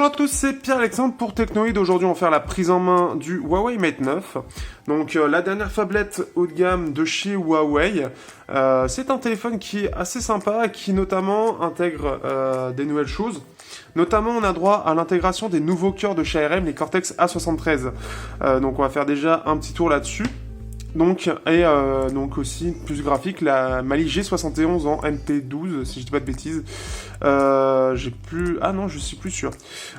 Bonjour à tous, c'est Pierre-Alexandre pour Technoid. Aujourd'hui, on va faire la prise en main du Huawei Mate 9. Donc, la dernière phablette haut de gamme de chez Huawei. C'est un téléphone qui est assez sympa, qui notamment intègre des nouvelles choses. Notamment, on a droit à l'intégration des nouveaux cœurs de chez ARM, les Cortex A73. Donc, on va faire déjà un petit tour là-dessus. Donc, donc aussi, plus graphique, la Mali G71 en MP12, si je dis pas de bêtises. J'ai plus... Ah non, je suis plus sûr.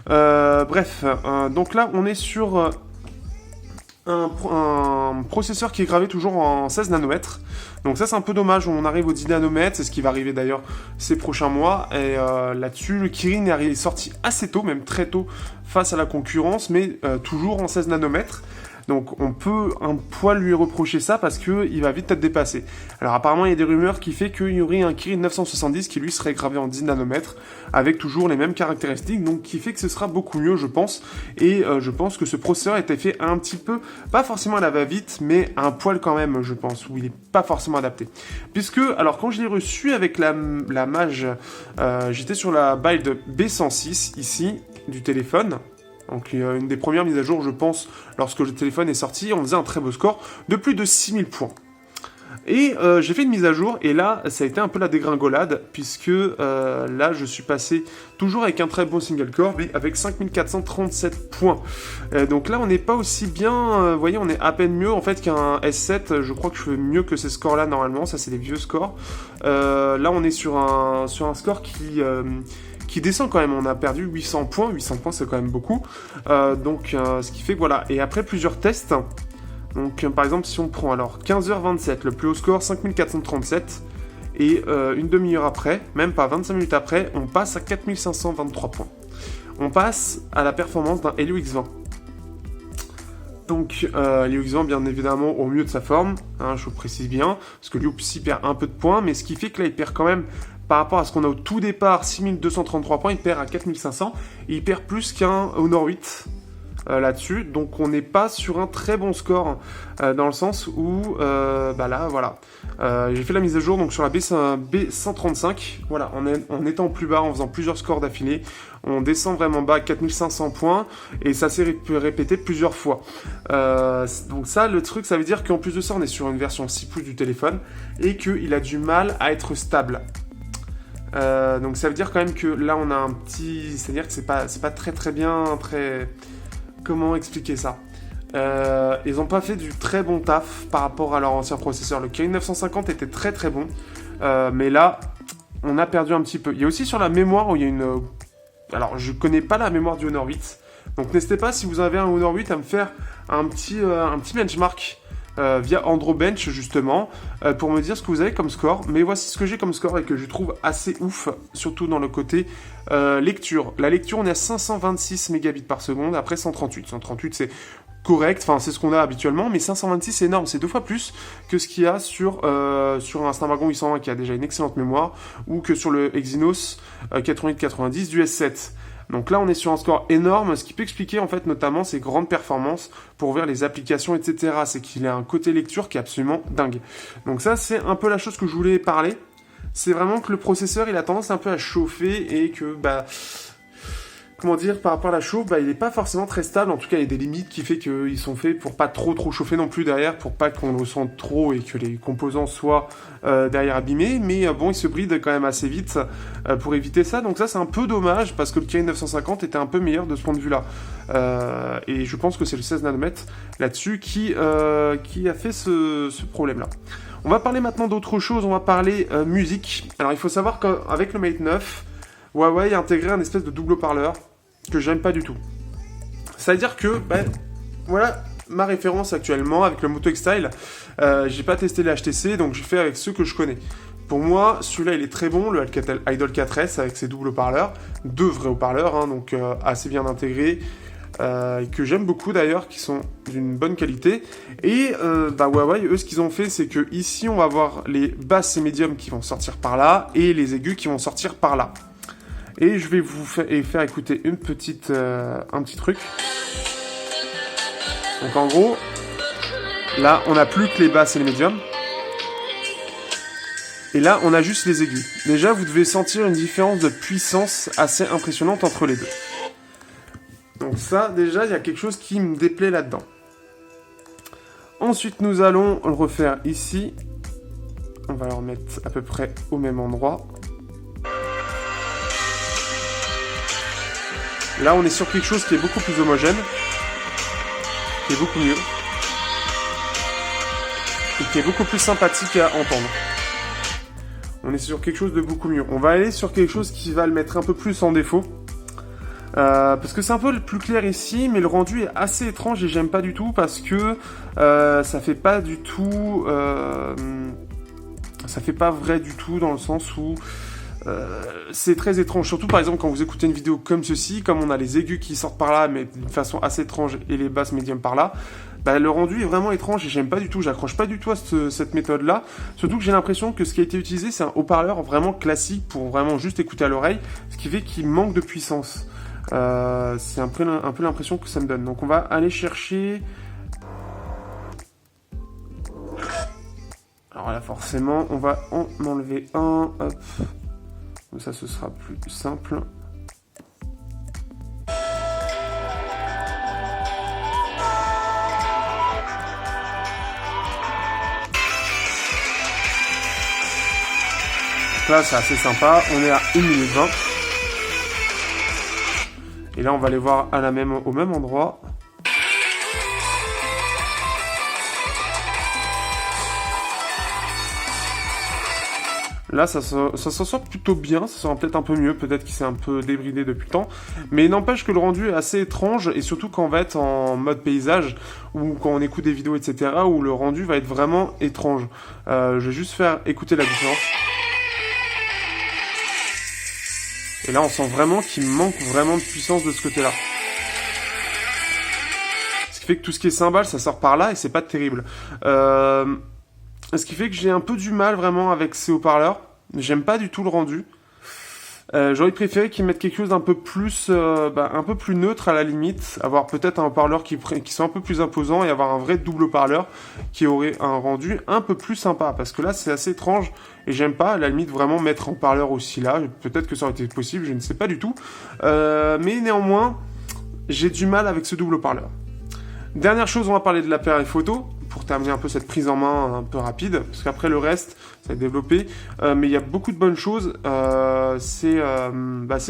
Bref, donc là, on est sur un processeur qui est gravé toujours en 16 nanomètres. Donc ça, c'est un peu dommage, on arrive aux 10 nanomètres, c'est ce qui va arriver d'ailleurs ces prochains mois. Et là-dessus, le Kirin est sorti assez tôt, même très tôt, face à la concurrence, mais toujours en 16 nanomètres. Donc on peut un poil lui reprocher ça parce qu'il va vite être dépassé. Alors apparemment il y a des rumeurs qui fait qu'il y aurait un Kirin 970 qui lui serait gravé en 10 nanomètres avec toujours les mêmes caractéristiques, donc qui fait que ce sera beaucoup mieux je pense. Et je pense que ce processeur a été fait un petit peu, pas forcément à la va-vite, mais un poil quand même je pense, où il n'est pas forcément adapté. Puisque, alors quand je l'ai reçu avec la Mage, j'étais sur la build B106 ici du téléphone. Donc une des premières mises à jour, je pense, lorsque le téléphone est sorti, on faisait un très beau score de plus de 6000 points. Et j'ai fait une mise à jour, et là, ça a été un peu la dégringolade, puisque là, je suis passé toujours avec un très bon single core, mais avec 5437 points. Donc là, on n'est pas aussi bien, vous voyez, on est à peine mieux, en fait, qu'un S7, je crois que je fais mieux que ces scores-là, normalement, ça c'est des vieux scores. Là, on est sur un score qui descend quand même, on a perdu 800 points c'est quand même beaucoup, ce qui fait que voilà, et après plusieurs tests, donc par exemple si on prend alors 15h27, le plus haut score 5437, et une demi-heure après, même pas 25 minutes après, on passe à 4523 points. On passe à la performance d'un Helio X20. Donc Helio X20 bien évidemment au mieux de sa forme, hein, je vous précise bien, parce que lui aussi perd un peu de points, mais ce qui fait que là il perd quand même, par rapport à ce qu'on a au tout départ, 6233 points, il perd à 4500, et il perd plus qu'un Honor 8 là-dessus, donc on n'est pas sur un très bon score, dans le sens où, là, voilà, j'ai fait la mise à jour donc sur la B135, voilà, en étant plus bas, en faisant plusieurs scores d'affilée, on descend vraiment bas, 4500 points, et ça s'est répété plusieurs fois. Donc ça, le truc, ça veut dire qu'en plus de ça, on est sur une version 6 pouces du téléphone, et qu'il a du mal à être stable. Donc ça veut dire quand même que là on a un petit... C'est-à-dire que c'est pas très bien, très... Comment expliquer ça? Ils n'ont pas fait du très bon taf par rapport à leur ancien processeur. Le Kirin 950 était très très bon, mais là on a perdu un petit peu. Il y a aussi sur la mémoire où il y a une... Alors je connais pas la mémoire du Honor 8, donc n'hésitez pas si vous avez un Honor 8 à me faire un petit benchmark via Androbench justement, pour me dire ce que vous avez comme score. Mais voici ce que j'ai comme score et que je trouve assez ouf, surtout dans le côté lecture. La lecture, on est à 526 mégabits par seconde, après 138. 138 c'est correct, enfin c'est ce qu'on a habituellement, mais 526 c'est énorme, c'est 2 fois plus que ce qu'il y a sur un Snapdragon 820 qui a déjà une excellente mémoire, ou que sur le Exynos 8890 du S7. Donc là, on est sur un score énorme, ce qui peut expliquer en fait notamment ses grandes performances pour ouvrir les applications, etc. C'est qu'il a un côté lecture qui est absolument dingue. Donc ça, c'est un peu la chose que je voulais parler. C'est vraiment que le processeur, il a tendance un peu à chauffer et que, comment dire, par rapport à la chauffe, il n'est pas forcément très stable. En tout cas, il y a des limites qui fait qu'ils sont faits pour pas trop chauffer non plus derrière, pour pas qu'on le sente trop et que les composants soient derrière abîmés. Mais bon, il se bride quand même assez vite pour éviter ça. Donc ça, c'est un peu dommage parce que le Kirin 950 était un peu meilleur de ce point de vue-là. Et je pense que c'est le 16 nanomètres là-dessus qui a fait ce problème-là. On va parler maintenant d'autre chose. On va parler musique. Alors, il faut savoir qu'avec le Mate 9, Huawei a intégré un espèce de double haut-parleur que j'aime pas du tout. Ça veut dire que, voilà ma référence actuellement avec le Moto X-Style. J'ai pas testé les HTC, donc j'ai fait avec ceux que je connais. Pour moi, celui-là, il est très bon, le Alcatel Idol 4S avec ses doubles haut-parleurs. 2 vrais haut-parleurs, hein, donc assez bien intégrés. Que j'aime beaucoup d'ailleurs, qui sont d'une bonne qualité. Et Huawei, eux, ce qu'ils ont fait, c'est que ici, on va avoir les basses et médiums qui vont sortir par là, et les aigus qui vont sortir par là. Et je vais vous faire écouter un petit truc. Donc en gros, là on n'a plus que les basses et les médiums. Et là on a juste les aigus. Déjà vous devez sentir une différence de puissance assez impressionnante entre les deux. Donc ça, déjà, il y a quelque chose qui me déplaît là-dedans. Ensuite, nous allons le refaire ici. On va le remettre à peu près au même endroit. Là, on est sur quelque chose qui est beaucoup plus homogène, qui est beaucoup mieux, et qui est beaucoup plus sympathique à entendre. On est sur quelque chose de beaucoup mieux. On va aller sur quelque chose qui va le mettre un peu plus en défaut. Parce que c'est un peu le plus clair ici, mais le rendu est assez étrange et j'aime pas du tout parce que ça fait pas du tout... ça fait pas vrai du tout dans le sens où c'est très étrange. Surtout par exemple quand vous écoutez une vidéo comme ceci, comme on a les aigus qui sortent par là mais d'une façon assez étrange et les basses médiums par là, bah, le rendu est vraiment étrange et j'aime pas du tout, j'accroche pas du tout à cette méthode là. Surtout que j'ai l'impression que ce qui a été utilisé c'est un haut-parleur vraiment classique pour vraiment juste écouter à l'oreille, ce qui fait qu'il manque de puissance. C'est un peu l'impression que ça me donne. Donc on va aller chercher... Alors là forcément on va en enlever un, hop. Comme ça ce sera plus simple. Donc là c'est assez sympa, on est à 1 minute 20. Et là on va les voir à au même endroit. Là, ça s'en sort plutôt bien, ça sera peut-être un peu mieux, peut-être qu'il s'est un peu débridé depuis le temps, mais il n'empêche que le rendu est assez étrange, et surtout quand on va être en mode paysage, ou quand on écoute des vidéos, etc., où le rendu va être vraiment étrange. Je vais juste faire écouter la différence. Et là, on sent vraiment qu'il manque vraiment de puissance de ce côté-là. Ce qui fait que tout ce qui est cymbale, ça sort par là, et c'est pas terrible. Ce qui fait que j'ai un peu du mal vraiment avec ces haut-parleurs. J'aime pas du tout le rendu. J'aurais préféré qu'ils mettent quelque chose d'un peu plus neutre à la limite. Avoir peut-être un haut-parleur qui soit un peu plus imposant et avoir un vrai double haut-parleur qui aurait un rendu un peu plus sympa. Parce que là, c'est assez étrange et j'aime pas à la limite vraiment mettre un haut-parleur aussi là. Peut-être que ça aurait été possible, je ne sais pas du tout. Mais néanmoins, j'ai du mal avec ce double haut-parleur. Dernière chose, on va parler de l'appareil photo. Pour terminer un peu cette prise en main un peu rapide, parce qu'après le reste, ça va être développé, mais il y a beaucoup de bonnes choses. C'est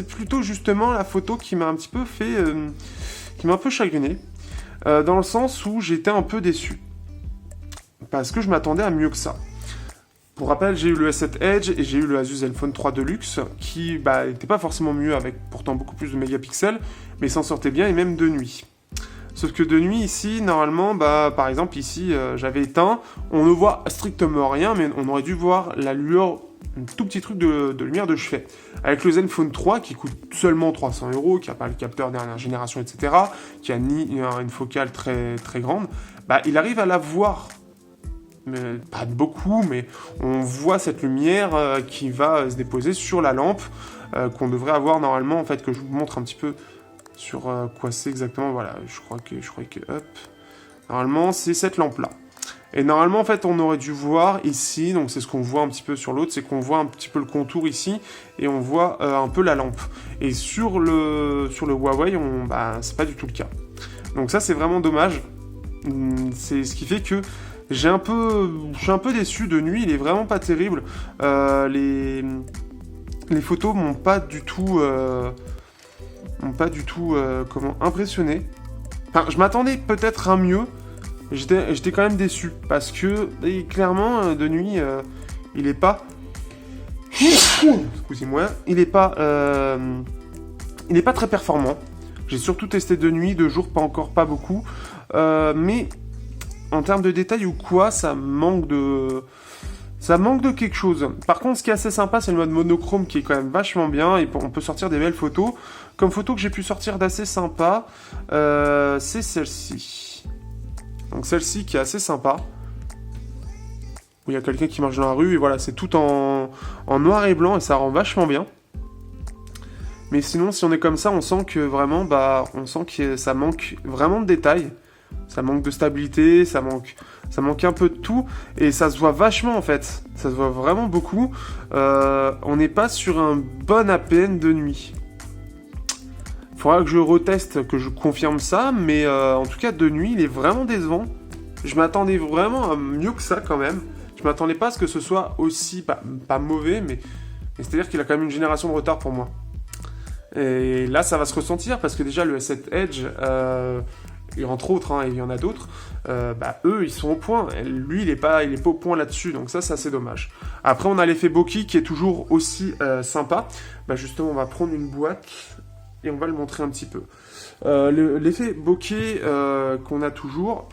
plutôt justement la photo qui m'a un petit peu qui m'a un peu chagriné, dans le sens où j'étais un peu déçu, parce que je m'attendais à mieux que ça. Pour rappel, j'ai eu le S7 Edge et j'ai eu le Asus Zenfone 3 Deluxe, qui n'était pas forcément mieux, avec pourtant beaucoup plus de mégapixels, mais s'en sortait bien, et même de nuit. Sauf que de nuit, ici, normalement, par exemple, ici, j'avais éteint, on ne voit strictement rien, mais on aurait dû voir la lueur, un tout petit truc de lumière de chevet. Avec le Zenfone 3, qui coûte seulement 300 €, qui n'a pas le capteur dernière génération, etc., qui a ni une focale très, très grande, il arrive à la voir. Mais, pas beaucoup, mais on voit cette lumière qui va se déposer sur la lampe, qu'on devrait avoir normalement, en fait, que je vous montre un petit peu sur quoi c'est exactement. Voilà, je crois que hop, normalement c'est cette lampe là, et normalement en fait on aurait dû voir ici, donc c'est ce qu'on voit un petit peu sur l'autre, c'est qu'on voit un petit peu le contour ici et on voit un peu la lampe, et sur le Huawei c'est pas du tout le cas, donc ça c'est vraiment dommage. C'est ce qui fait que je suis un peu déçu. De nuit il est vraiment pas terrible. Les photos m'ont pas du tout impressionné. Enfin, je m'attendais peut-être à mieux. J'étais quand même déçu parce que clairement de nuit il est pas excusez-moi, il est pas très performant. J'ai surtout testé de nuit, de jour pas beaucoup, mais en termes de détails ou quoi, ça manque de quelque chose. Par contre, ce qui est assez sympa, c'est le mode monochrome qui est quand même vachement bien, et on peut sortir des belles photos. Comme photo que j'ai pu sortir d'assez sympa, c'est celle-ci. Donc celle-ci qui est assez sympa. Où il y a quelqu'un qui marche dans la rue, et voilà, c'est tout en noir et blanc, et ça rend vachement bien. Mais sinon, si on est comme ça, on sent que vraiment, ça manque vraiment de détails. Ça manque de stabilité, ça manque un peu de tout, et ça se voit vachement en fait. Ça se voit vraiment beaucoup. On n'est pas sur un bon APN de nuit. Faudra que je reteste, que je confirme ça, mais en tout cas de nuit il est vraiment décevant. Je m'attendais vraiment à mieux que ça quand même. Je m'attendais pas à ce que ce soit aussi, pas mauvais, mais c'est-à-dire qu'il a quand même une génération de retard pour moi. Et là ça va se ressentir parce que déjà le S7 Edge, et entre autres, hein, et il y en a d'autres, eux ils sont au point. Lui il est pas au point là-dessus, donc ça c'est assez dommage. Après on a l'effet bokeh qui est toujours aussi sympa. Justement on va prendre une boîte et on va le montrer un petit peu. L'effet bokeh qu'on a toujours,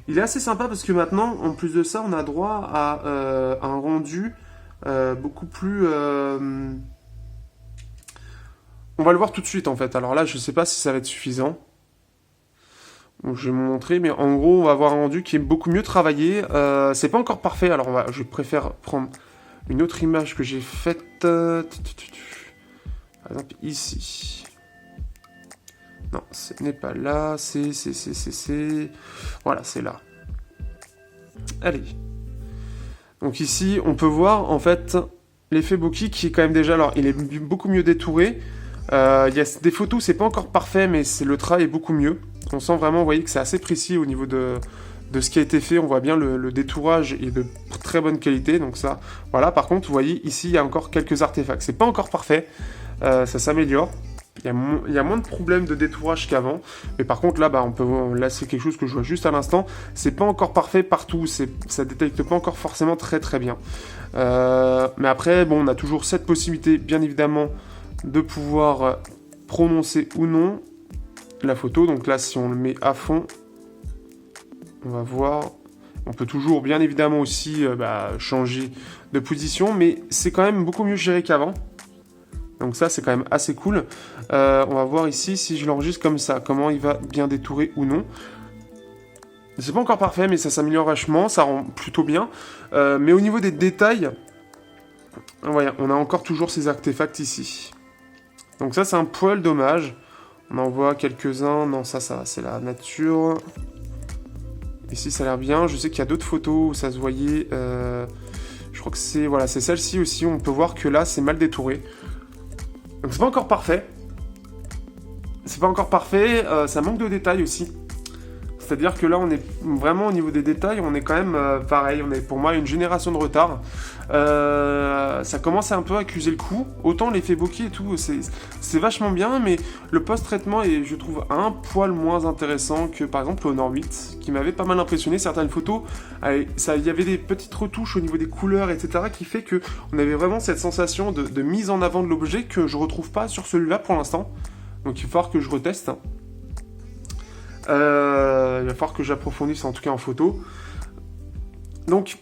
il est assez sympa parce que maintenant, en plus de ça, on a droit à un rendu beaucoup plus... On va le voir tout de suite en fait. Alors là, je sais pas si ça va être suffisant. Donc, je vais vous montrer, mais en gros, on va avoir un rendu qui est beaucoup mieux travaillé. C'est pas encore parfait, alors je préfère prendre une autre image que j'ai faite. Par exemple, ici. Non, ce n'est pas là, c'est... Voilà, c'est là. Allez. Donc ici, on peut voir, en fait, l'effet bokeh qui est quand même déjà... Alors, il est beaucoup mieux détouré. Il y a des photos, c'est pas encore parfait, mais le travail est beaucoup mieux. On sent vraiment, vous voyez, que c'est assez précis au niveau de ce qui a été fait. On voit bien le détourage est de très bonne qualité, donc ça... Voilà, par contre, vous voyez, ici, il y a encore quelques artefacts. C'est pas encore parfait, ça s'améliore. Il y a moins de problèmes de détourage qu'avant, mais par contre là, là c'est quelque chose que je vois juste à l'instant. C'est pas encore parfait partout, ça détecte pas encore forcément très très bien. Mais après, bon, on a toujours cette possibilité, bien évidemment, de pouvoir prononcer ou non la photo. Donc là, si on le met à fond, on va voir. On peut toujours, bien évidemment, aussi changer de position, mais c'est quand même beaucoup mieux géré qu'avant. Donc ça, c'est quand même assez cool. On va voir ici, si je l'enregistre comme ça, comment il va bien détourer ou non. C'est pas encore parfait, mais ça s'améliore vachement, ça rend plutôt bien. Mais au niveau des détails, voilà, on a encore toujours ces artefacts ici. Donc ça, c'est un poil dommage. On en voit quelques-uns. Non, ça c'est la nature. Ici, ça a l'air bien. Je sais qu'il y a d'autres photos où ça se voyait. Je crois que c'est celle-ci aussi. On peut voir que là, c'est mal détouré. Donc c'est pas encore parfait. Ça manque de détails aussi. C'est-à-dire que là, on est vraiment au niveau des détails, on est quand même pareil. On est pour moi une génération de retard. Ça commence à un peu accuser le coup. Autant l'effet bokeh et tout, c'est vachement bien, mais le post-traitement est, je trouve, un poil moins intéressant que par exemple le Honor 8, qui m'avait pas mal impressionné. Certaines photos, il y avait des petites retouches au niveau des couleurs, etc., qui fait que on avait vraiment cette sensation de mise en avant de l'objet que je retrouve pas sur celui-là pour l'instant. Donc il va falloir que je reteste. Il va falloir que j'approfondisse en tout cas en photo. Donc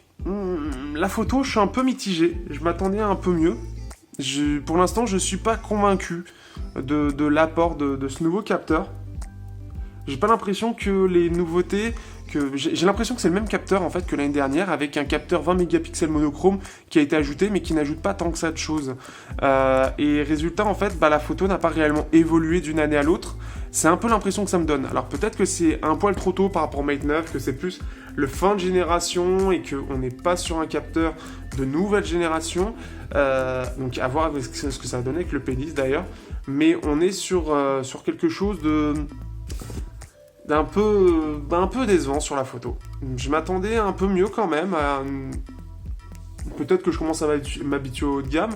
la photo, je suis un peu mitigé. Je m'attendais à un peu mieux. Pour l'instant, je suis pas convaincu de l'apport de ce nouveau capteur. J'ai pas l'impression que les nouveautés... J'ai l'impression que c'est le même capteur en fait que l'année dernière, avec un capteur 20 mégapixels monochrome qui a été ajouté, mais qui n'ajoute pas tant que ça de choses. Et résultat, en fait, la photo n'a pas réellement évolué d'une année à l'autre. C'est un peu l'impression que ça me donne. Alors peut-être que c'est un poil trop tôt par rapport au Mate 9, que c'est plus le fin de génération et qu'on n'est pas sur un capteur de nouvelle génération. Donc à voir ce que ça va donner avec le P10 d'ailleurs. Mais on est sur quelque chose d'un peu décevant sur la photo. Je m'attendais un peu mieux quand même. Peut-être que je commence à m'habituer au haut de gamme.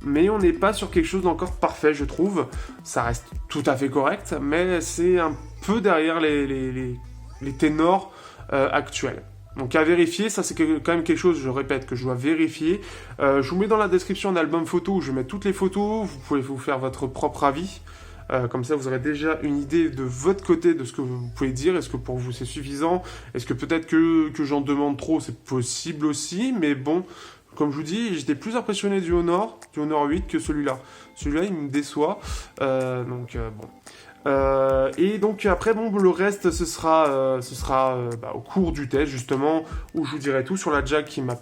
Mais on n'est pas sur quelque chose d'encore parfait, je trouve. Ça reste tout à fait correct, mais c'est un peu derrière les ténors actuels. Donc à vérifier, ça c'est quand même quelque chose, je répète, que je dois vérifier. Je vous mets dans la description un album photo où je mets toutes les photos. Vous pouvez vous faire votre propre avis. Comme ça, vous aurez déjà une idée de votre côté de ce que vous pouvez dire. Est-ce que pour vous c'est suffisant? Est-ce que peut-être que j'en demande trop? C'est possible aussi, mais bon... Comme je vous dis, j'étais plus impressionné du Honor 8 que celui-là. Celui-là, il me déçoit. Et donc après, le reste, ce sera au cours du test, justement, où je vous dirai tout sur la jack qui m'a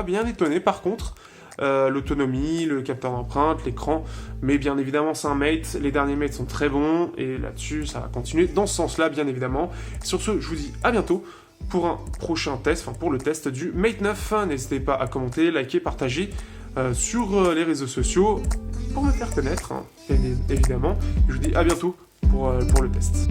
bien étonné, par contre. L'autonomie, le capteur d'empreinte, l'écran, mais bien évidemment c'est un Mate, les derniers Mates sont très bons, et là-dessus, ça va continuer dans ce sens-là, bien évidemment. Sur ce, je vous dis à bientôt pour un prochain test, pour le test du Mate 9. N'hésitez pas à commenter, liker, partager. sur les réseaux sociaux pour me faire connaître, hein, évidemment. Je vous dis à bientôt pour le test.